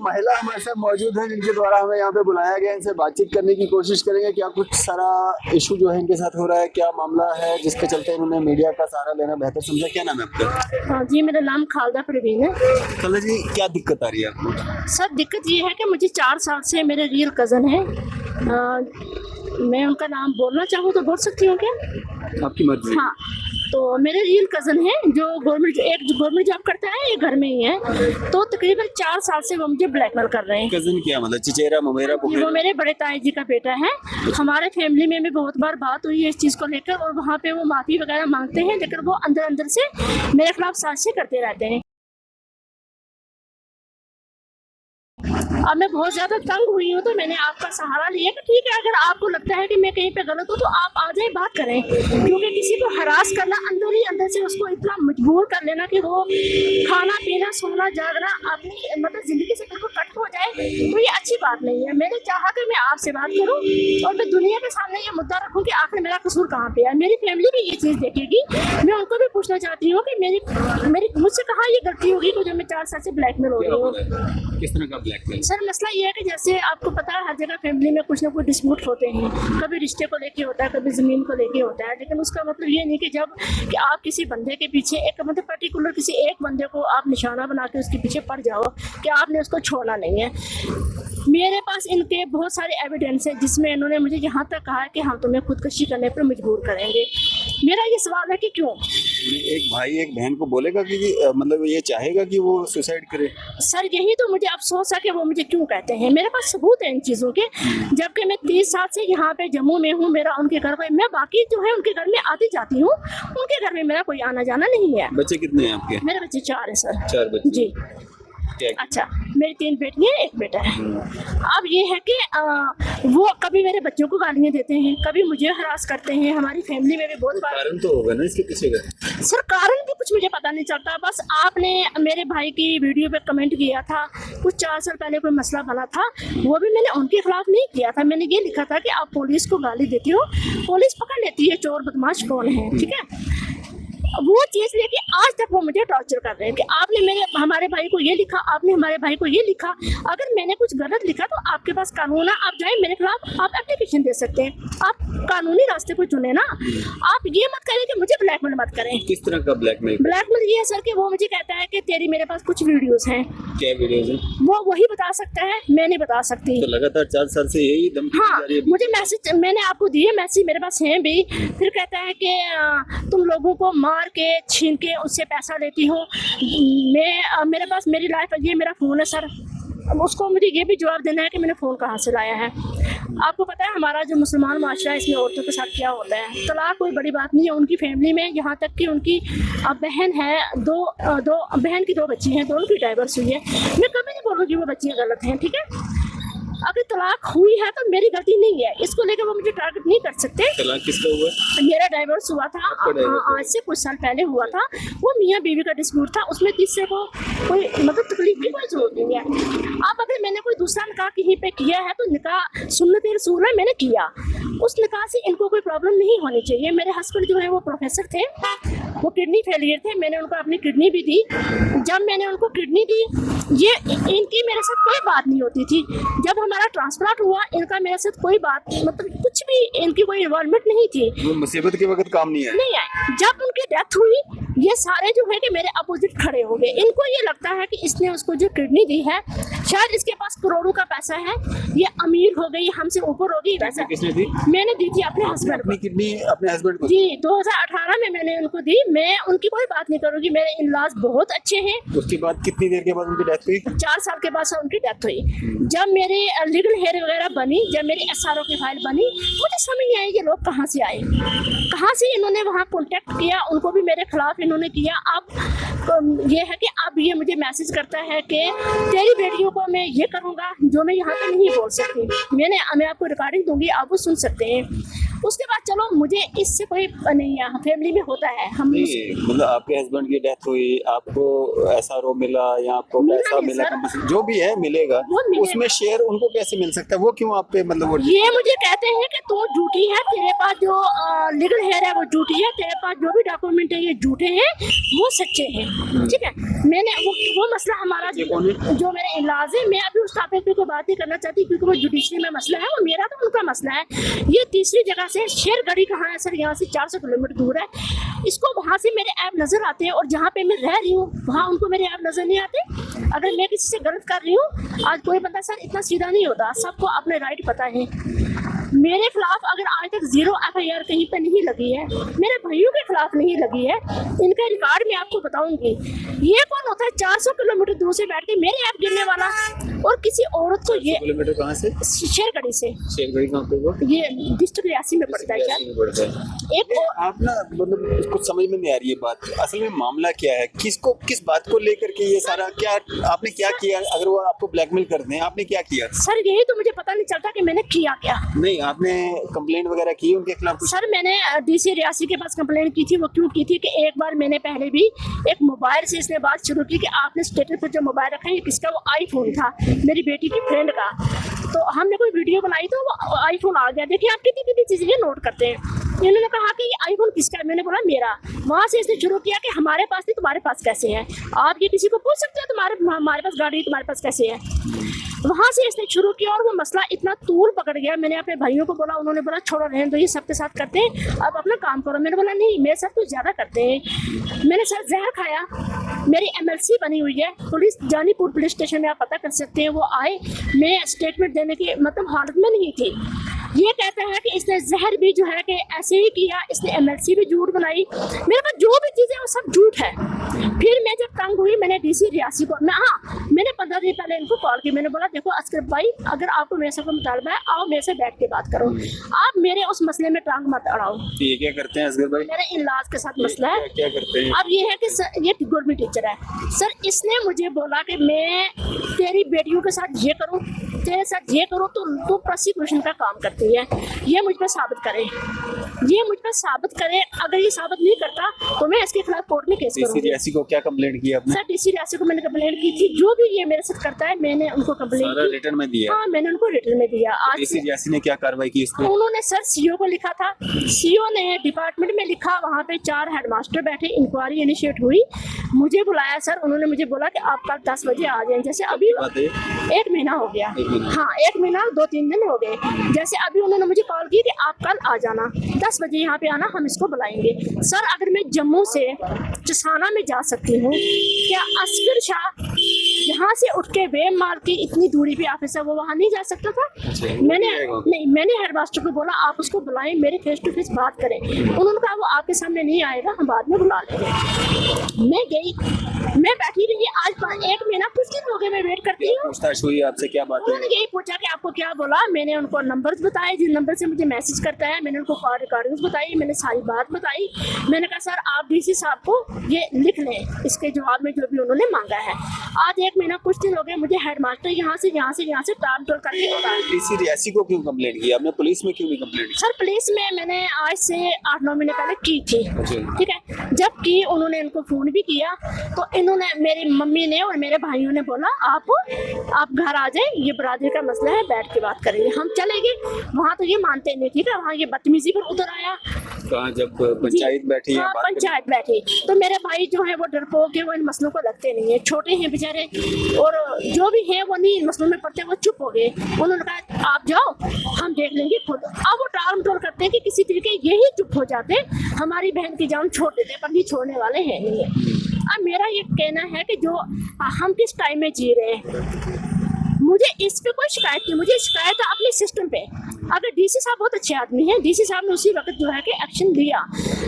महिला हमारे साथ मौजूद है जिनके द्वारा हमें यहाँ पे बुलाया गया, इनसे बातचीत करने की कोशिश करेंगे। क्या कुछ सारा इशू जो है इनके साथ हो रहा है, क्या मामला है जिसके चलते इन्होंने मीडिया का सहारा लेना बेहतर समझा। क्या नाम है आपका? हाँ जी, मेरा नाम खालदा परवीन है। खाला जी, क्या दिक्कत आ रही है आपको? सर दिक्कत ये है कि मुझे 4 साल से मेरे रियल कज़न है, मैं उनका नाम बोलना चाहूँ तो बोल सकती हूँ क्या? आपकी मर्जी। हाँ, तो मेरे रियल कज़न है जो गवर्नमेंट जॉब करता है, ये घर में ही है। तो तकरीबन 4 साल से वो मुझे ब्लैकमेल कर रहे हैं। कजन क्या मतलब? चिचेरा, ममेरा, वो मेरे बड़े ताई जी का बेटा है। हमारे फैमिली में भी बहुत बार बात हुई है इस चीज़ को लेकर, और वहाँ पे वो माफ़ी वगैरह मांगते हैं, लेकिन वो अंदर अंदर से मेरे खिलाफ साजिशें करते रहते हैं। अब मैं बहुत ज़्यादा तंग हुई हूँ, तो मैंने आपका सहारा लिया कि ठीक है, अगर आपको लगता है कि मैं कहीं पे गलत हूँ तो आप आ जाए, बात करें। क्योंकि किसी को हरास करना, अंदर ही अंदर से उसको इतना मजबूर कर लेना कि वो खाना पीना सोना जागना अपनी मतलब ज़िंदगी से बिल्कुल कट हो जाए, तो ये अच्छी बात नहीं है। मैंने चाहा कि मैं आपसे बात करूँ और मैं दुनिया के सामने ये मुद्दा रखूँ कि आखिर मेरा कसूर कहाँ पे है। मेरी फैमिली भी ये चीज़ देखेगी। मैं उनको भी पूछना चाहती हूँ कि मेरी मुझसे कहाँ ये गलती होगी कि जो मैं 4 साल से ब्लैकमेल हो रही हूँ। किस तरह का ब्लैकमेल? सर मसला ये है कि जैसे आपको पता है, हर जगह फैमिली में कुछ ना कुछ डिस्प्यूट होते हैं। कभी रिश्ते को लेके होता है, कभी ज़मीन को लेके होता है, लेकिन उसका मतलब ये नहीं कि कि आप किसी बंदे के पीछे एक मतलब पर्टिकुलर किसी एक बंदे को आप निशाना बना के उसके पीछे पड़ जाओ कि आपने उसको छोड़ना नहीं है। मेरे पास इनके बहुत सारे एविडेंस है जिसमें इन्होंने मुझे यहाँ तक कहा है कि हम तुम्हें खुदकुशी करने पर मजबूर करेंगे। मेरा ये सवाल है कि क्यों? एक भाई एक बहन को बोलेगा कि मतलब ये चाहेगा कि वो सुसाइड करे? सर यही तो मुझे अफसोस है कि वो मुझे क्यों कहते हैं। मेरे पास सबूत है इन चीज़ों के, जबकि मैं 30 साल से यहाँ पे जम्मू में हूँ। मेरा उनके घर पे, मैं बाकी जो है उनके घर में आती जाती हूँ, उनके घर में मेरा कोई आना जाना नहीं है। बच्चे कितने हैं आपके? मेरे बच्चे 4 है सर। 4 बच्चे जी। अच्छा, मेरी 3 बेटियां, 1 बेटा है। अब ये है कि वो कभी मेरे बच्चों को गालियाँ देते हैं, कभी मुझे हरास करते हैं। हमारी फैमिली में भी बहुत बार कारण तो होगा ना इसके पीछे का? सर कारण भी कुछ मुझे पता नहीं चलता। बस आपने मेरे भाई की वीडियो पे कमेंट किया था, कुछ 4 साल पहले कोई मसला बना था, वो भी मैंने उनके खिलाफ नहीं किया था। मैंने ये लिखा था कि आप पुलिस को गाली देती हो, पुलिस पकड़ लेती है चोर बदमाश कौन है, ठीक है। वो चीज़ लेके आज तक वो मुझे टॉर्चर कर रहे हैं कि आपने हमारे भाई को ये लिखा, आपने हमारे भाई को ये लिखा। अगर मैंने कुछ गलत लिखा तो आपके पास कानून है, आप जाए मेरे खिलाफ आप एप्लीकेशन दे सकते हैं। आप कानूनी रास्ते को चुने ना, आप ये मत करें कि मुझे ब्लैकमेल मत करें। किस तरह का ब्लैकमेल? ब्लैकमेल ये है सर कि वो मुझे कहता है कि तेरी मेरे पास कुछ वीडियोस हैं। क्या वीडियोस हैं? वो वही बता सकता है, मैं नहीं बता सकती। तो लगातार 4 साल से यही धमकी हाँ, जा रही है? मुझे मैसेज मैंने आपको दिए, मैसेज मेरे पास हैं भी। फिर कहता है कि तुम लोगों को मार के छीन के उससे पैसा लेती हो। मेरे पास मेरी लाइफ, ये मेरा फ़ोन है सर। अब उसको मुझे ये भी जवाब देना है कि मैंने फ़ोन कहाँ से लाया है। आपको पता है हमारा जो मुसलमान माशरा है, इसमें औरतों के साथ क्या होता है। तलाक कोई बड़ी बात नहीं है उनकी फैमिली में, यहाँ तक कि उनकी बहन है, दो बहन की 2 बच्ची हैं, दोनों की डाइवर्स हुई है। मैं कभी नहीं बोलूँगी वो बच्चियाँ गलत हैं, ठीक है। अगर तलाक हुई है तो मेरी गलती नहीं है, इसको लेकर वो मुझे टारगेट नहीं कर सकते। तलाक किसका हुआ? मेरा डाइवर्स हुआ था, आज से कुछ साल पहले हुआ था। वो मियाँ बीवी का डिस्प्यूट था, उसमें तीसरे को कोई मतलब तकलीफ की कोई जरूरत नहीं है। अब अगर मैंने कोई दूसरा निकाह कहीं पे किया है तो निकाह सुन्नत रसूल है, मैंने किया, उस निकाह से इनको कोई प्रॉब्लम नहीं होनी चाहिए। मेरे हस्बैंड जो है वो प्रोफेसर थे, वो किडनी फेलियर थे, मैंने उनको अपनी किडनी भी दी। जब मैंने उनको किडनी दी, ये इनकी मेरे साथ कोई बात नहीं होती थी। जब हमारा ट्रांसप्लांट हुआ, इनका मेरे साथ कोई बात मतलब कुछ भी इनकी कोई इन्वॉल्वमेंट नहीं थी। वो मुसीबत के वक्त काम नहीं आए? नहीं आए। जब उनकी डेथ हुई, ये सारे जो है कि मेरे अपोजिट खड़े हो गए। इनको ये लगता है कि इसने उसको जो किडनी दी है, शायद इसके पास करोड़ों का पैसा है, ये अमीर हो गई, हमसे ऊपर हो गई। वैसा किसने दी? मैंने दी थी अपने हस्बैंड को। किडनी अपने हस्बैंड को? जी, 2018 में मैंने उनको दी। मैं उनकी कोई बात नहीं करूँगी, मेरे इन-लॉज बहुत अच्छे हैं। उसके बाद कितनी देर के बाद उनकी डेथ हुई? 4 साल के बाद उनकी डेथ हुई। जब मेरी लीगल हेयर वगैरह बनी, जब मेरी SRO की फाइल बनी, मुझे समझ नहीं आई ये लोग कहाँ से आए, कहाँ से इन्होंने वहाँ कॉन्टेक्ट किया। उनको भी मेरे खिलाफ इन्होंने किया। अब ये है कि अब ये मुझे मैसेज करता है कि तेरी बेटियों को मैं ये करूँगा जो मैं यहाँ पे नहीं बोल सकती। मैं आपको रिकॉर्डिंग दूंगी, आप वो सुन सकते हैं। उसके बाद चलो मुझे इससे कोई नहीं है, फैमिली में होता है हम नहीं, मतलब आपके हस्बैंड की डेथ हुई, आपको ऐसा रो मिला या आपको मिला पैसा नहीं मिला, सर। जो भी है मिलेगा, वो मिलेगा। उसमें शेयर उनको कैसे मिल सकता है? वो क्यों आप पे मतलब वो ये मुझे कहते हैं कि तू झूठी है, तेरे पास जो लीगल हेयर है वो झूठी है, तेरे पास जो भी डॉक्यूमेंट है ये झूठे हैं, वो सच्चे हैं। ठीक है, मैंने वो मसला हमारा ये कौन है? जो मेरे इलाज है, मैं अभी उस टॉपिक पे कोई बात नहीं करना चाहती क्योंकि वो जुडिशरी में मसला है, वो मेरा तो उनका मसला है। ये तीसरी जगह से शेरगढ़ी कहाँ है सर, यहाँ से 400 किलोमीटर दूर है। इसको वहाँ से मेरे ऐप नजर आते हैं और जहाँ पे मैं रह रही हूँ वहाँ उनको मेरे ऐप नजर नहीं आते। अगर मैं किसी से गलत कर रही हूँ, आज कोई बंदा सर इतना सीधा नहीं होता, सबको अपने राइट पता है। मेरे खिलाफ अगर आज तक 0 FIR कहीं पे नहीं लगी है, मेरे भाइयों के खिलाफ नहीं लगी है, इनका रिकॉर्ड मैं आपको बताऊंगी। ये कौन होता है 400 किलोमीटर दूर से बैठ के मेरे ऐप गिरने वाला, और किसी औरत को ये किलोमीटर कहाँ से? शेरगढ़ी से, शेरगढ़ी कहाँ पे वो? ये डिस्ट्रिक्ट रियासी में पड़ता है शायद। एक आप ना मतलब कुछ समझ में नहीं आ रही है बात, असल में मामला क्या है, किसको किस बात को लेकर के ये सारा, क्या आपने क्या किया? अगर वो आपको ब्लैकमेल कर दें, आपने क्या किया? सर यही तो मुझे पता नहीं चलता कि मैंने किया क्या। नहीं, आपने कंप्लेंट वगैरह की उनके खिलाफ कुछ? सर मैंने DC रियासी के पास कंप्लेंट की थी। वो क्यों की थी कि एक बार मैंने पहले भी एक मोबाइल से इसने बात शुरू की कि आपने स्टेटस पर जो मोबाइल रखा है ये किसका, वो आईफोन था मेरी बेटी की फ्रेंड का। तो हमने कोई वीडियो बनाई तो वो आईफोन आ गया। देखिए आप कितनी कितनी चीजें नोट करते हैं। इन्होंने कहा कि ये आईफोन किसका है, मैंने बोला मेरा। वहाँ से इसने शुरू किया कि हमारे पास नहीं, तुम्हारे पास कैसे है? आप ये किसी को पूछ सकते हो हमारे पास गाड़ी तुम्हारे पास कैसे है? वहाँ से इसने शुरू किया और वो मसला इतना तूल पकड़ गया। मैंने अपने भाइयों को बोला, उन्होंने बोला छोड़ो रहने दो, ये सबके साथ करते हैं, अब अपना काम करो। मैंने बोला नहीं, मेरे साथ तो ज़्यादा करते हैं। मैंने सर जहर खाया, मेरी MLC बनी हुई है। पुलिस जानीपुर पुलिस स्टेशन में आप पता कर सकते हैं, वो आए, मैं स्टेटमेंट देने की मतलब हालत में नहीं थी। ये कहता है कि इसने जहर भी जो है कि ऐसे ही किया, इसने MLC भी झूठ बनाई, मेरे पास जो भी चीज़ें वो सब झूठ है। फिर मैं जब तंग हुई, मैंने DC रियासी को मैंने 15 दिन पहले इनको कॉल की। मैंने बोला देखो असगर भाई, अगर आपको मेरे से कोई मुतालबा है, आओ मेरे से बैठ के बात करो, आप मेरे उस मसले में टांग मत अड़ाओ। ये क्या करते हैं असगर भाई? मेरे इलाज के साथ मसला है। क्या करते हैं? अब ये है कि सर, ये गवर्नमेंट टीचर है सर, इसने मुझे बोला कि मैं तेरी बेटियों के साथ ये करूं, तेरे साथ ये करूं, तो तू प्रोसिक्यूशन का काम करती है, ये मुझ पर साबित करे, ये मुझ पर साबित करे। अगर ये साबित नहीं करता तो मैं इसके खिलाफ कोर्ट में केस करूंगी। रियासी को क्या कंप्लेंट की आपने? सर DC रियासी को मैंने कंप्लेंट की थी, जो भी ये मेरे साथ करता है मैंने उनको कंप्लेंट की। रिटर्न में दिया? हाँ मैंने उनको रिटर्न में दिया। आज रियासी ने क्या कार्रवाई की इस पे? उन्होंने सर CO को लिखा था, CO ने डिपार्टमेंट में लिखा, वहाँ पे 4 हेडमास्टर बैठे, इंक्वायरी इनिशिएट हुई, मुझे बुलाया सर। उन्होंने मुझे बोला कि आप कल 10 बजे आ जाएं। जैसे अभी 1 महीना हो गया, हाँ 1 महीना 2-3 दिन हो गए। जैसे अभी उन्होंने मुझे कॉल की कि आप कल आ जाना, 10 बजे यहाँ पे आना, हम इसको बुलाएंगे। सर अगर मैं जम्मू से चसाना में जा सकती हूँ, क्या असगर शाह यहाँ से उठ के वेब मार की इतनी दूरी पे ऑफिस है, वो वहाँ नहीं जा सकता था? मैंने हेडमास्टर को बोला आप उसको बुलाएं, मेरे फेस टू फेस बात करें। उन्होंने कहा वो आपके सामने नहीं आएगा, हम बाद में बुला लेंगे। मैं गई, मैं बैठी रही, आज 1 महीना कुछ दिन हो गए मैं वेट करती हूँ। पूछताछ हुई आपसे, क्या बात है? उन्होंने यही पूछा कि आपको क्या बोला। मैंने उनको नंबर्स बताए, जिन नंबर से मुझे मैसेज करता है, मैंने उनको कॉल रिकॉर्डिंग्स बताई, मैंने सारी बात बताई। मैंने कहा सर आप DC साहब को ये लिख लें, इसके जवाब में जो भी उन्होंने मांगा है। आज 1 महीना कुछ दिन हो गए, मुझे हेडमास्टर यहाँ से टाल टोल करके होता है। DC रियासी को क्यों कंप्लेंट की आपने? पुलिस में क्यों नहीं कंप्लेंट की? सर पुलिस में मैंने आज से 8-9 महीने पहले की थी, ठीक है। जब की उन्होंने इनको फोन भी किया तो इन्होंने, मेरी मम्मी ने और मेरे भाइयों ने बोला आप घर आ जाए, ये बरादरी का मसला है, बैठ के बात करेंगे। हम चले गए वहाँ, तो ये मानते नहीं, ठीक है। वहाँ ये बदतमीजी पर उतर आया। कहाँ? जब पंचायत बैठी? हाँ पंचायत बैठी तो मेरे भाई जो है वो डरपोक है, वो इन मसलों को लगते नहीं है, छोटे हैं बेचारे, और जो भी है वो नहीं इन मसलों में पड़ते, वो चुप हो गए। उन्होंने कहा आप जाओ, हम देख लेंगे खुद। अब वो टाल मटोल करते हैं कि किसी तरीके यही चुप हो जाते, हमारी बहन की जान छोड़ देते, पर नहीं छोड़ने वाले हैं नहीं है। अब मेरा ये कहना है कि जो हम किस टाइम में जी रहे हैं, मुझे इस पे कोई शिकायत नहीं, मुझे शिकायत है अपने सिस्टम पे। अगर DC साहब बहुत अच्छे आदमी हैं, DC साहब ने उसी वक्त जो है कि एक्शन लिया।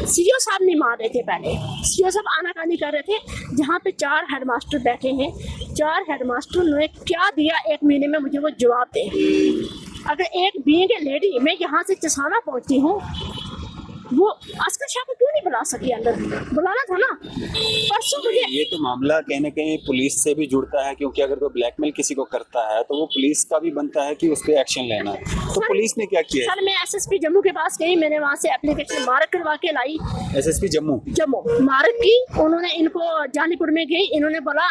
CO साहब नहीं मार रहे थे पहले, CO साहब आनाकानी कर रहे थे। जहाँ पे 4 हेडमास्टर बैठे हैं, 4 हेडमास्टर ने क्या दिया 1 महीने में, मुझे वो जवाब दे। अगर एक बीइंग ए लेडी मैं यहाँ से चसाना पहुँचती हूँ, वो अस्कर शाह को क्यों नहीं बुला सकी अंदर? बुलाना था ना। परसों मुझे ये तो मामला कहीं ना कहीं पुलिस से भी जुड़ता है, क्योंकि अगर कोई ब्लैकमेल किसी को करता है तो वो पुलिस का भी बनता है कि उस पर एक्शन लेना है। तो पुलिस ने क्या किया? सर मैं एसएसपी जम्मू के पास गई, मैंने वहाँ से एप्लीकेशन मार्क करवा के लाई। एसएसपी जम्मू मार्क की, उन्होंने इनको जानीपुर में गई, इन्होंने बोला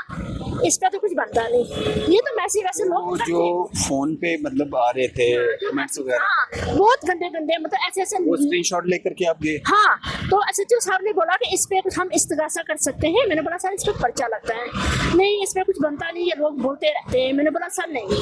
इसका तो कुछ बनता नहीं। ये तो वैसे लोग वो जो फोन पे मतलब आ रहे थे कमेंट्स वगैरह, हाँ, बहुत गंदे मतलब ऐसे वो स्क्रीनशॉट लेकर के आप गए? हाँ, तो एसएचओ साहब ने बोला कि इस पे कुछ हम इस्तिगासा कर सकते हैं। मैंने बोला सर इस पे पर्चा लगता है। नहीं इस पे कुछ बनता नहीं, ये लोग बोलते रहते हैं। मैंने बोला सर नहीं,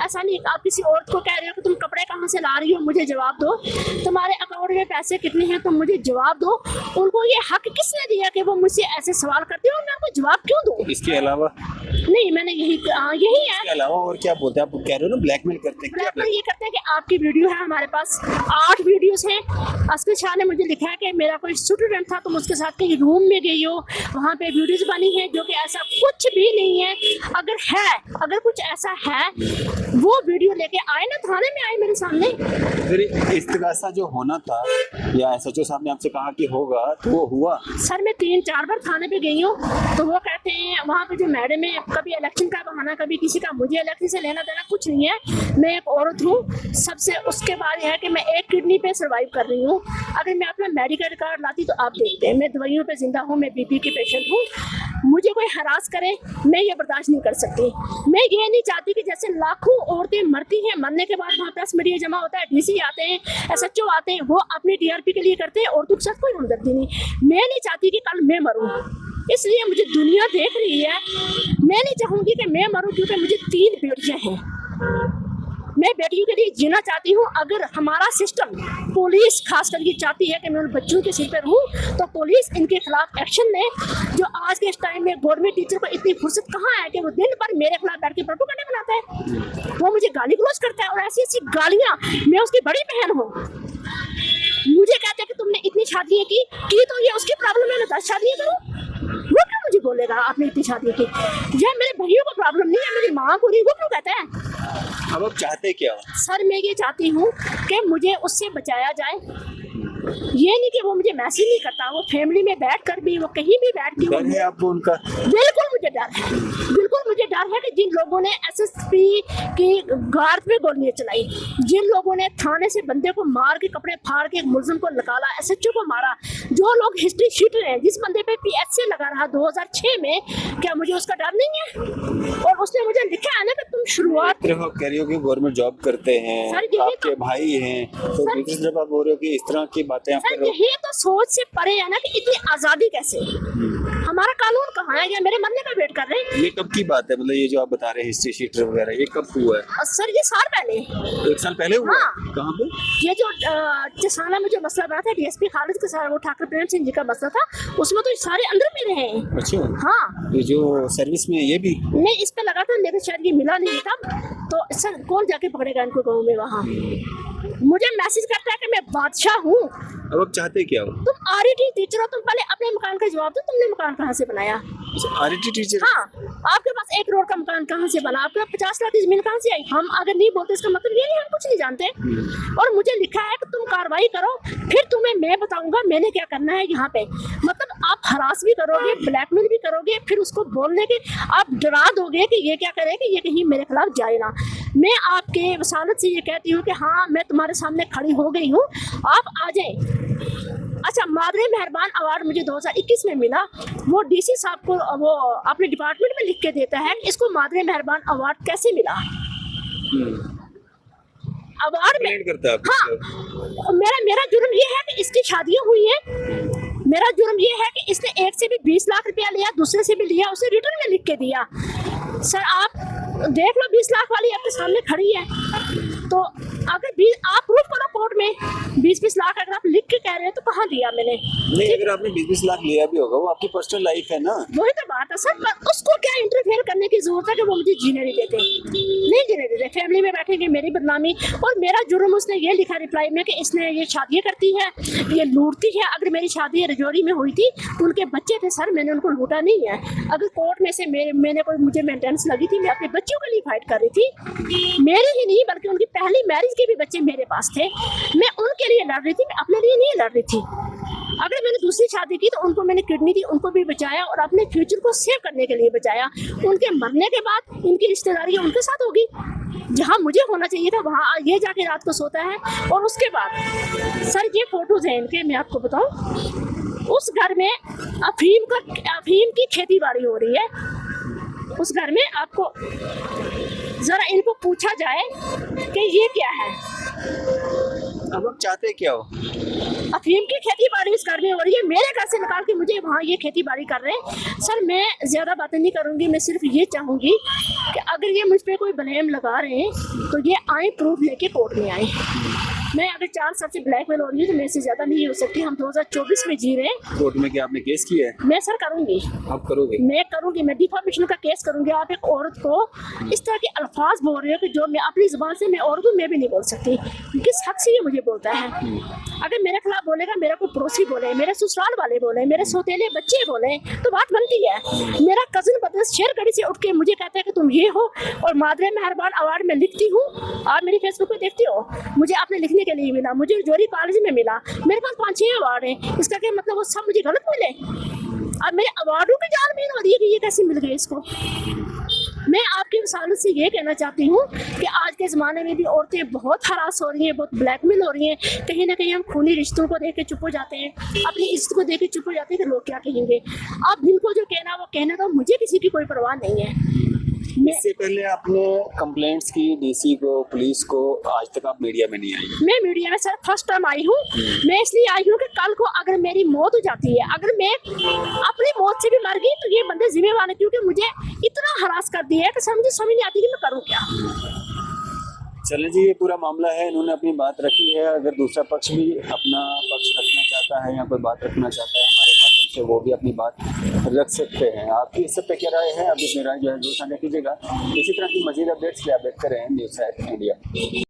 ऐसा नहीं, आप किसी औरत को कह रहे हो कि तुम कपड़े कहाँ से ला रही हो, मुझे जवाब दो। तुम्हारे अकाउंट में पैसे कितने हैं, तुम मुझे जवाब दो। उनको ये हक किसने दिया कि वो मुझसे ऐसे सवाल करते हो, मैं उनको जवाब क्यों दूँ? इसके अलावा नहीं, मैंने यही है। इसके अलावा और क्या बोलते हैं? आप कह रहे हो ना ब्लैकमेल करते हैं, क्या ब्लैकमेल ये करते हैं कि आपकी वीडियो है हमारे पास, 8 वीडियोस हैं। अस्कर शाह ने मुझे लिखा है कि मेरा कोई स्टूडेंट था, तुम उसके साथ कहीं रूम में गई हो, वहाँ पे वीडियोस बनी है, जो कि ऐसा कुछ भी नहीं है। अगर कुछ ऐसा है वो वीडियो लेके आए ना, थाने में आए मेरे सामने। फिर इस्तिगासा जो होना था या एसएचओ साहब ने आपसे कहा कि होगा, तो वो हुआ? सर मैं 3-4 बार थाने पे गई हूँ, तो वो कहते हैं वहाँ पे जो मैडम है, कभी इलेक्शन का बहाना, कभी किसी का, मुझे इलेक्शन से लेना देना कुछ नहीं है। मैं एक औरत हूँ सबसे। उसके बाद यह है कि मैं एक किडनी पे सर्वाइव कर रही हूँ। अगर मैं अपना मेडिकल कार्ड लाती तो आप देखते हैं, मैं दवाइयों पे जिंदा हूँ, मैं बीपी की पेशेंट हूँ। मुझे कोई हरास करे, मैं ये बर्दाश्त नहीं कर सकती। मैं ये नहीं चाहती कि जैसे लाखों औरतें मरती हैं, मरने के बाद वहाँ प्रेस मीडिया जमा होता है, डीसी आते हैं, एसएचओ आते हैं, वो अपनी टीआरपी के लिए करते हैं, औरतों के साथ कोई हमदर्दी नहीं। मैं नहीं चाहती कि कल मैं मरूं, इसलिए मुझे दुनिया देख रही है। मैं नहीं चाहूंगी कि मैं मरूं, क्योंकि मुझे 3 बेटियां हैं। मैं बेटियों के लिए जीना चाहती हूँ। अगर हमारा सिस्टम, पुलिस खास करके चाहती है कि मैं उन बच्चों के सिर पर रहूँ, तो पुलिस इनके खिलाफ एक्शन ले। जो आज के इस टाइम में गवर्नमेंट टीचर को इतनी फुर्सत कहाँ है कि वो दिन भर मेरे खिलाफ बैठ के प्रोपेगेंडा बनाता है। वो मुझे गाली गलौज करता है, और ऐसी गालियाँ, मैं उसकी बड़ी बहन हूँ। मुझे कहते हैं कि तुमने इतनी शादियाँ की तो ये उसकी प्रॉब्लम है, मैं 10 शादियाँ करूँ। वो क्यों मुझे बोलेगा आपने इतनी शादी की? यह मेरे भाइयों को प्रॉब्लम नहीं है, मेरी माँ को नहीं, वो क्यों कहता है? अब आप चाहते क्या हो? सर मैं ये चाहती हूँ कि मुझे उससे बचाया जाए। ये नहीं कि वो मुझे मैसेज नहीं करता, वो फैमिली में बैठ कर भी, वो कहीं भी बैठ के, डर है आपको उनका? बिल्कुल मुझे डर है, बिल्कुल मुझे डर है कि जिन लोगों ने एसएसपी की गार्ड पे गोलियां चलाई, जिन लोगों ने थाने से बंदे को मार के, कपड़े फाड़ के मुलजिम को निकाला, एसएचओ को मारा, जो लोग हिस्ट्री शीट रहे हैं, जिस बंदे पे पीएसए लगा रहा 2006 में, क्या मुझे उसका डर नहीं है? और उसने मुझे लिखा है ना कि तुम शुरुआत कह रही हो कि गवर्नमेंट जॉब करते हैं, आपके भाई हैं, तो जब आप बोल रहे हो कि इस तरह की बातें आप कर रहे हो, यही तो सोच से परे है ना कि इतनी आजादी कैसे? हमारा कानून कहाँ है? या मेरे मरने का वेट कर रहे हैं? ये कब की बात है? मतलब ये जो आप बता रहे हैं हिस्ट्री शीटर वगैरह, ये कब हुआ है? सर ये साल पहले, 1 साल पहले हुआ? हाँ। कहाँ पे? ये जो चसाना में जो मसला बना था डीएसपी खालिद के साथ, वो ठाकुर प्रेम सिंह जी का मसला था, उसमें तो सारे अंदर में रहे हैं। अच्छा, हाँ, ये जो सर्विस में ये भी नहीं इस पे लगा था, लेकिन शायद ये मिला नहीं था, तो सर कौन जाके पकड़ेगा इनको गाँव में? वहाँ मुझे मैसेज करता है कि मैं बादशाह हूँ। अब आप चाहते क्या हो? तुम आरईटी टीचर हो, तुम पहले अपने मकान का जवाब दो, तुमने मकान कहाँ से बनाया? RET teacher? हाँ, आपके पास 1 करोड़ का मकान कहाँ से बना? आपके पास 50 लाख की जमीन कहाँ से आई? हम अगर नहीं बोलते इसका मतलब ये नहीं हम कुछ नहीं जानते। और मुझे लिखा है कि तुम कार्रवाई करो, फिर तुम्हें मैं बताऊंगा मैंने क्या करना है यहाँ पे। मतलब आप हरास भी करोगे, ब्लैकमेल भी करोगे, फिर उसको बोलने के आप डरा दोगे कि ये क्या करे कि ये कहीं मेरे खिलाफ जाए ना। मैं आपके वसालत से ये कहती हूँ कि हाँ मैं तुम्हारे सामने खड़ी हो गई हूँ, आप आ जाए। अच्छा, मादरे मेहरबान अवार्ड मुझे 2021 में मिला। वो डीसी साहब को वो अपने डिपार्टमेंट में लिख के देता है, इसको मादरे मेहरबान अवार्ड कैसे मिला? अवार्ड में करता है? हाँ, मेरा जुर्म ये है कि इसकी शादियां हुई हैं। मेरा जुर्म ये है कि इसने एक से भी 20 लाख रुपया लिया, दूसरे से भी लिया, उसे रिटर्न में लिख के दिया। सर आप देख लो, 20 लाख वाली आपके सामने खड़ी है, तो अगर आप प्रूफ करो कोर्ट में 20-20 लाख अगर आप लिख के कह रहे हैं तो कहाँ दिया मैंने? नहीं, अगर आपने 20-20 लाख लिया भी होगा, वो आपकी पर्सनल लाइफ है ना। वही तो बात है सर, पर उसको क्या इंटरफेयर करने की जरूरत है कि वो मुझे जीने नहीं देते? नहीं देने देते, फैमिली में बैठेंगे मेरी बदनामी। और मेरा जुर्म उसने ये लिखा रिप्लाई में कि इसने ये शादियाँ करती है, ये लूटती है। अगर मेरी शादी रजौरी में हुई थी तो उनके बच्चे थे सर, मैंने उनको लूटा नहीं है। अगर कोर्ट में से मैंने कोई मुझे मेंटेनेंस लगी थी, मैं अपने बच्चों के लिए फाइट कर रही थी। मेरे ही नहीं बल्कि उनकी पहली मैरिज के भी बच्चे मेरे पास थे, मैं उनके लिए लड़ रही थी, मैं अपने लिए नहीं लड़ रही थी। अगर मैंने दूसरी शादी की तो उनको मैंने किडनी दी, उनको भी बचाया और अपने फ्यूचर को सेव करने के लिए बचाया। उनके मरने के बाद इनकी रिश्तेदारी उनके साथ होगी, जहाँ मुझे होना चाहिए था वहाँ ये जाके रात को सोता है। और उसके बाद सर ये फोटोज हैं इनके, मैं आपको बताऊं, उस घर में अफीम की खेती बाड़ी हो रही है। उस घर में आपको जरा इनको पूछा जाए कि ये क्या है। अब आप चाहते क्या हो? अफीम की खेती बाड़ी इस घर में हो रही है, मेरे घर से निकाल के मुझे वहाँ ये खेती बाड़ी कर रहे हैं। सर मैं ज़्यादा बातें नहीं करूँगी, मैं सिर्फ ये चाहूँगी कि अगर ये मुझ पर कोई ब्लेम लगा रहे हैं तो ये आए प्रूफ लेके कोर्ट में आए। मैं अगर 4 साल से ब्लैकमेल हो रही हूँ तो मेरे से ज़्यादा नहीं हो सकती। हम 2024 में जी रहे हैं। कोर्ट में क्या आपने केस किया है? मैं सर करूँगी। आप करोगे? मैं करूँगी, मैं डिफॉर्मेशन का केस करूँगी। आप एक औरत को इस तरह के अल्फाज बोल रहे हो कि जो मैं अपनी ज़ुबान से, मैं औरत हूँ, मैं भी नहीं बोल सकती। किस हक से ये मुझे बोलता है? अगर मेरे खिलाफ बोलेगा, मेरा कोई पड़ोसी बोले, मेरे ससुराल वाले बोले, मेरे सौतेले बच्चे बोले तो बात बनती है। मेरा कजिन बदस शेरगढ़ी से उठ के मुझे कहता है कि तुम ये हो, और मादरे मेहरबान अवार्ड में लिखती हूँ, आप मेरी फेसबुक पे देखती हो, मुझे आपने लिखने के लिए मिला, मुझे जोरी कॉलेज में मिला, मेरे पास 5-6 अवार्ड हैं। इसका क्या मतलब वो सब मुझे गलत मिले? अब मेरे अवार्डों की जानबीन हो रही है कि ये कैसे मिल गए इसको। मैं आपकी वसालत से ये कहना चाहती हूँ कि आज के ज़माने में भी औरतें बहुत हरास हो रही हैं, बहुत ब्लैकमेल हो रही हैं। कहीं ना कहीं हम खूनी रिश्तों को देख के चुप हो जाते हैं, अपनी इज्जत को देख के चुप हो जाते हैं कि लोग क्या कहेंगे। अब जिनको जो कहना वो कहना, तो मुझे किसी की कोई परवाह नहीं है। इससे पहले आपने कंप्लेंट्स की डीसी को, पुलिस को, आज तक आप मीडिया में नहीं आई? मैं मीडिया में सर फर्स्ट टाइम आई हूँ। मैं इसलिए आई हूँ कि कल को अगर मेरी मौत हो जाती है, अगर मैं अपनी मौत से भी मर गई तो ये बंदे जिम्मेवार हैं, क्योंकि मुझे इतना हरास कर दिया है कि सर मुझे समझ नहीं आती कि मैं करूँ क्या। चलें जी, ये पूरा मामला है, इन्होंने अपनी बात रखी है। अगर दूसरा पक्ष भी अपना पक्ष रखना चाहता है या कोई बात रखना चाहता है, हमारे माध्यम से वो भी अपनी बात रख सकते हैं। आपकी इस सब पे क्या राय है? आप अपनी राय जो है साझा कीजिएगा। इसी तरह की मजीद अपडेट्स के लिए आप देखते रहें न्यूज़ इंडिया।